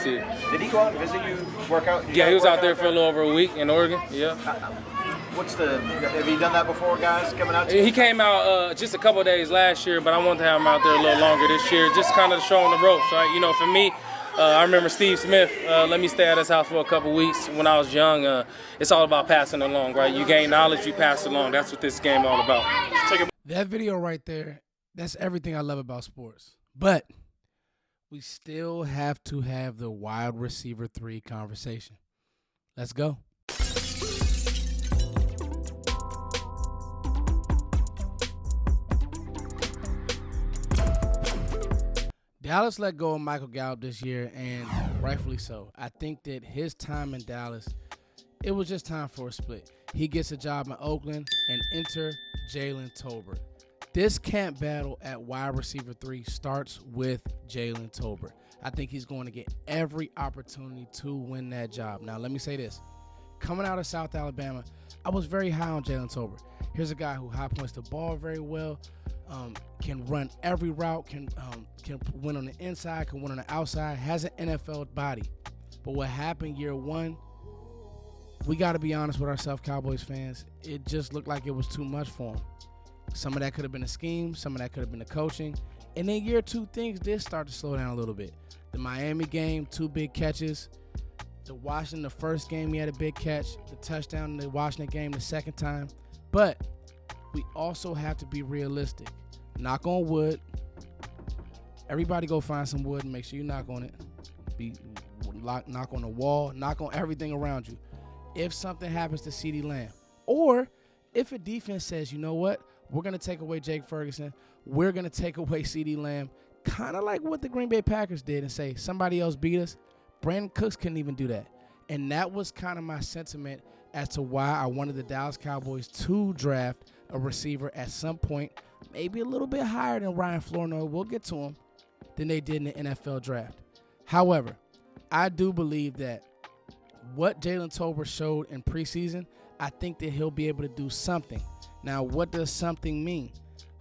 see it. Did he go out and visit you, work out? Yeah, he was out there for a little over a week in Oregon. Yeah. Have you done that before, guys, coming out to you? He came out just a couple of days last year, but I wanted to have him out there a little longer this year, just kind of showing the ropes, right? You know, for me, I remember Steve Smith let me stay at his house for a couple weeks when I was young. It's all about passing along, right? You gain knowledge, you pass along. That's what this game all about. That video right there, that's everything I love about sports. But we still have to have the wide receiver 3 conversation. Let's go. Dallas let go of Michael Gallup this year, and rightfully so. I think that his time in Dallas, it was just time for a split. He gets a job in Oakland, and enter Jalen Tolbert. This camp battle at wide receiver 3 starts with Jalen Tolbert. I think he's going to get every opportunity to win that job. Now, let me say this. Coming out of South Alabama, I was very high on Jalen Tolbert. Here's a guy who high points the ball very well, can run every route, can win on the inside, can win on the outside, has an NFL body. But what happened year 1, we got to be honest with ourselves, Cowboys fans. It just looked like it was too much for him. Some of that could have been a scheme. Some of that could have been the coaching. And then year 2, things did start to slow down a little bit. The Miami game, 2 big catches. The Washington, the first game, he had a big catch. The touchdown in the Washington game the second time. But we also have to be realistic. Knock on wood. Everybody go find some wood and make sure you knock on it. Knock on the wall. Knock on everything around you. If something happens to CeeDee Lamb, or if a defense says, you know what, we're going to take away Jake Ferguson, we're going to take away CeeDee Lamb, kind of like what the Green Bay Packers did, and say somebody else beat us. Brandon Cooks couldn't even do that. And that was kind of my sentiment as to why I wanted the Dallas Cowboys to draft a receiver at some point, maybe a little bit higher than Ryan Flournoy, we'll get to him, than they did in the NFL draft. However, I do believe that what Jalen Tolbert showed in preseason, I think that he'll be able to do something. Now, what does something mean?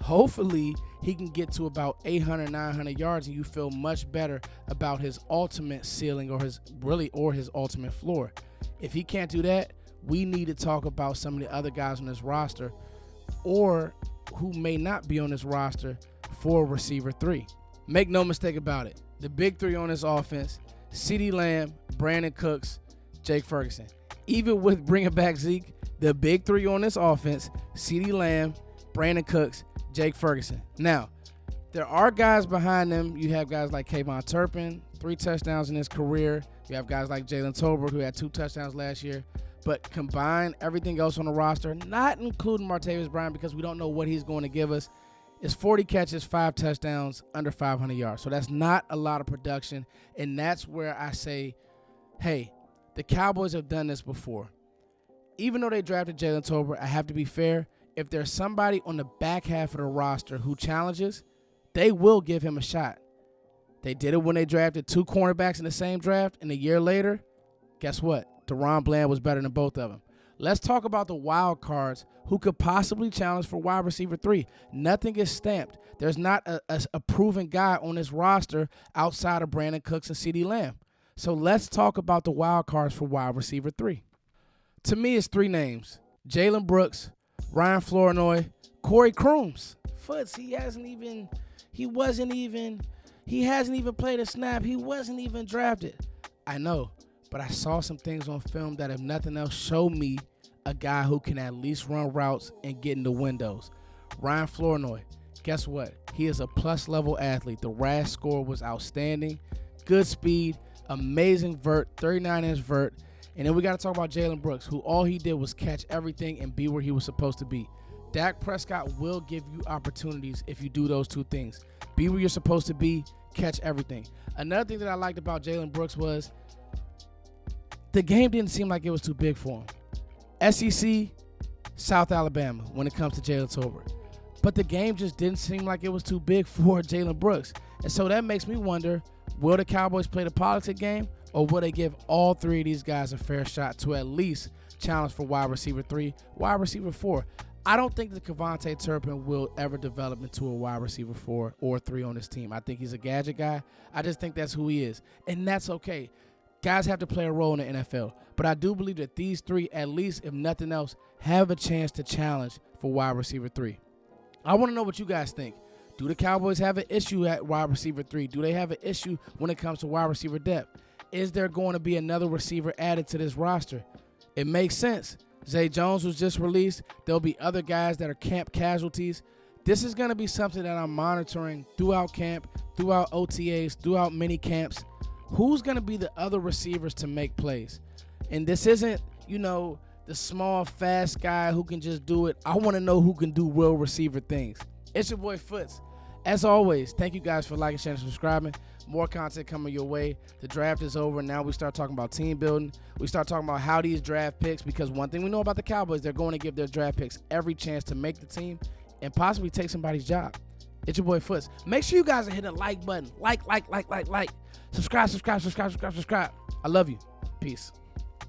Hopefully, he can get to about 800, 900 yards, and you feel much better about his ultimate ceiling or his ultimate floor. If he can't do that, we need to talk about some of the other guys on this roster or who may not be on this roster for receiver 3. Make no mistake about it. The big 3 on this offense, CeeDee Lamb, Brandon Cooks, Jake Ferguson. Even with bringing back Zeke, the big 3 on this offense, CeeDee Lamb, Brandon Cooks, Jake Ferguson. Now, there are guys behind them. You have guys like Kayvon Turpin, 3 touchdowns in his career. You have guys like Jalen Tolbert, who had 2 touchdowns last year. But combine everything else on the roster, not including Martavis Bryant because we don't know what he's going to give us, is 40 catches, 5 touchdowns, under 500 yards. So that's not a lot of production, and that's where I say, hey, the Cowboys have done this before. Even though they drafted Jalen Tolbert, I have to be fair. If there's somebody on the back half of the roster who challenges, they will give him a shot. They did it when they drafted 2 cornerbacks in the same draft, and a year later, guess what? Deron Bland was better than both of them. Let's talk about the wild cards who could possibly challenge for wide receiver 3. Nothing is stamped. There's not a proven guy on this roster outside of Brandon Cooks and CeeDee Lamb. So let's talk about the wild cards for wide receiver 3. To me, it's 3 names. Jalen Brooks, Ryan Flournoy, Corey Crooms. Foots, he hasn't even played a snap. He wasn't even drafted. I know, but I saw some things on film that, if nothing else, show me a guy who can at least run routes and get in the windows. Ryan Flournoy, guess what? He is a plus-level athlete. The RAS score was outstanding. Good speed, amazing vert, 39-inch vert. And then we got to talk about Jalen Brooks, who all he did was catch everything and be where he was supposed to be. Dak Prescott will give you opportunities if you do those 2 things. Be where you're supposed to be, catch everything. Another thing that I liked about Jalen Brooks was the game didn't seem like it was too big for him. SEC, South Alabama when it comes to Jalen Tolbert. But the game just didn't seem like it was too big for Jalen Brooks. And so that makes me wonder, will the Cowboys play the politics game, or will they give all 3 of these guys a fair shot to at least challenge for wide receiver 3, wide receiver 4? I don't think that Kevontae Turpin will ever develop into a wide receiver 4 or 3 on this team. I think he's a gadget guy. I just think that's who he is, and that's okay. Guys have to play a role in the NFL, but I do believe that these 3, at least if nothing else, have a chance to challenge for wide receiver 3. I want to know what you guys think. Do the Cowboys have an issue at wide receiver 3? Do they have an issue when it comes to wide receiver depth? Is there going to be another receiver added to this roster? It makes sense. Zay Jones was just released. There'll be other guys that are camp casualties. This is going to be something that I'm monitoring throughout camp, throughout OTAs, throughout mini camps. Who's going to be the other receivers to make plays? And this isn't, the small, fast guy who can just do it. I want to know who can do real receiver things. It's your boy Foots. As always, thank you guys for liking, sharing, and subscribing. More content coming your way. The draft is over. Now we start talking about team building. We start talking about how these draft picks, because one thing we know about the Cowboys, they're going to give their draft picks every chance to make the team and possibly take somebody's job. It's your boy Foots. Make sure you guys are hitting the like button. Like. Subscribe. I love you. Peace.